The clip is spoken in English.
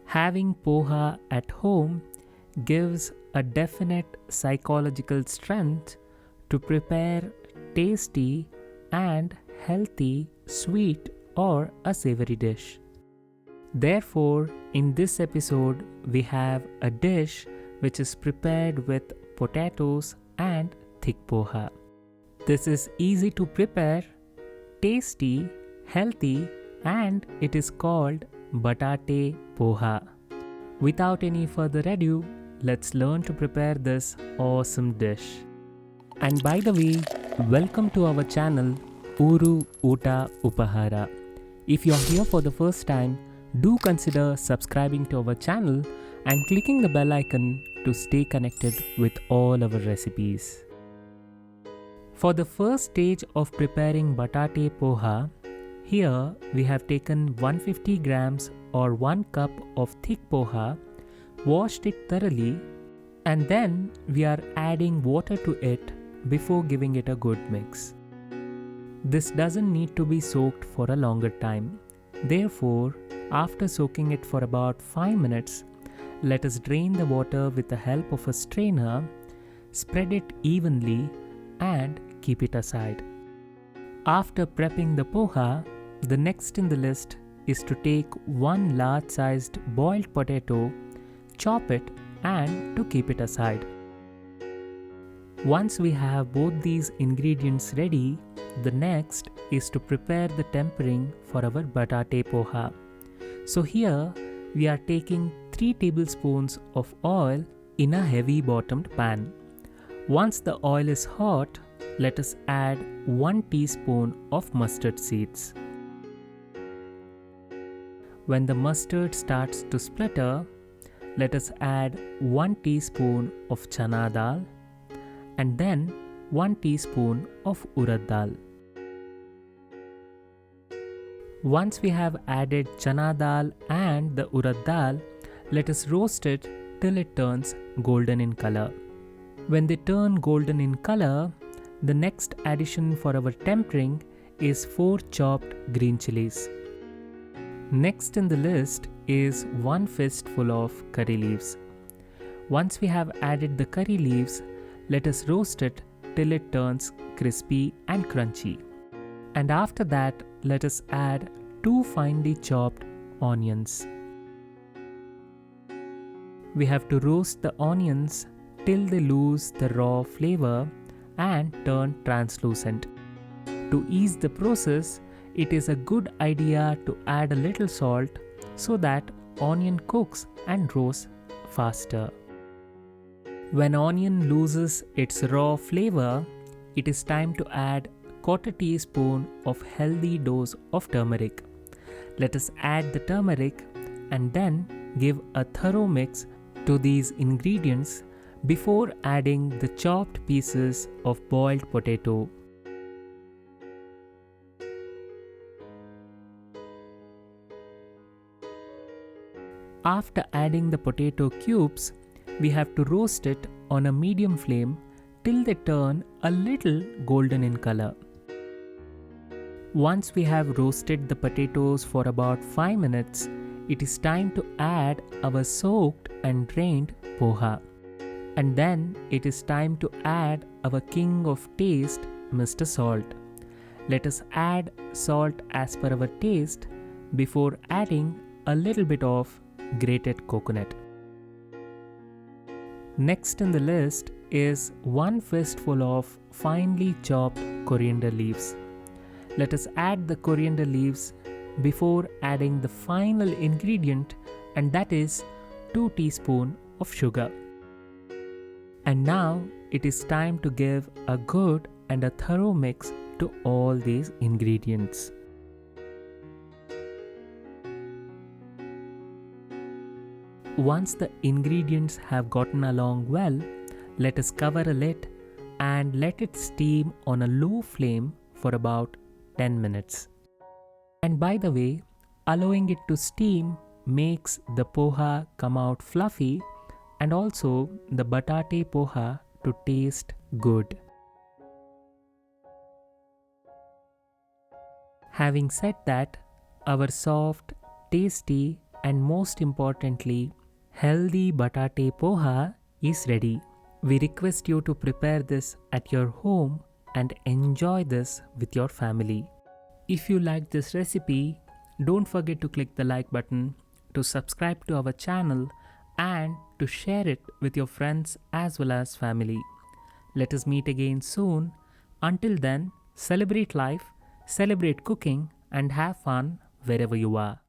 Having poha at home gives a definite psychological strength to prepare tasty and healthy sweet or a savory dish. Therefore, in this episode, we have a dish which is prepared with potatoes and thick poha. This is easy to prepare, tasty, healthy, and it is called batate poha. Without any further ado, let's learn to prepare this awesome dish. And by the way, welcome to our channel Uru Uta Upahara. If you are here for the first time, do consider subscribing to our channel and clicking the bell icon to stay connected with all our recipes. For the first stage of preparing batate poha, here we have taken 150 grams or 1 cup of thick poha, washed it thoroughly, and then we are adding water to it before giving it a good mix. This doesn't need to be soaked for a longer time. Therefore, after soaking it for about 5 minutes, let us drain the water with the help of a strainer, spread it evenly, and keep it aside. After prepping the poha, the next in the list is to take 1 large-sized boiled potato, chop it, and to keep it aside. Once we have both these ingredients ready, the next is to prepare the tempering for our batate poha. So here we are taking 3 tablespoons of oil in a heavy bottomed pan. Once the oil is hot, let us add 1 teaspoon of mustard seeds. When the mustard starts to splutter, let us add 1 teaspoon of chana dal and then 1 teaspoon of urad dal. Once we have added chana dal and the urad dal, let us roast it till it turns golden in color. When they turn golden in color, the next addition for our tempering is 4 chopped green chilies. Next in the list is 1 fistful of curry leaves. Once we have added the curry leaves, let us roast it till it turns crispy and crunchy. And after that, let us add 2 finely chopped onions. We have to roast the onions till they lose the raw flavor and turn translucent. To ease the process, it is a good idea to add a little salt so that onion cooks and roasts faster. When onion loses its raw flavor, it is time to add 1/4 teaspoon of healthy dose of turmeric. Let us add the turmeric and then give a thorough mix to these ingredients before adding the chopped pieces of boiled potato. After adding the potato cubes, we have to roast it on a medium flame till they turn a little golden in color. Once we have roasted the potatoes for about 5 minutes, it is time to add our soaked and drained poha. And then it is time to add our king of taste, Mr. Salt. Let us add salt as per our taste before adding a little bit of grated coconut. Next in the list is 1 fistful of finely chopped coriander leaves. Let us add the coriander leaves before adding the final ingredient, and that is 2 teaspoons of sugar. And now it is time to give a good and a thorough mix to all these ingredients. Once the ingredients have gotten along well, let us cover a lid and let it steam on a low flame for about 10 minutes. And by the way, allowing it to steam makes the poha come out fluffy and also the batate poha to taste good. Having said that, our soft, tasty, and most importantly, healthy batate poha is ready. We request you to prepare this at your home and enjoy this with your family. If you like this recipe, don't forget to click the like button, to subscribe to our channel, and to share it with your friends as well as family. Let us meet again soon. Until then, celebrate life, celebrate cooking, and have fun wherever you are.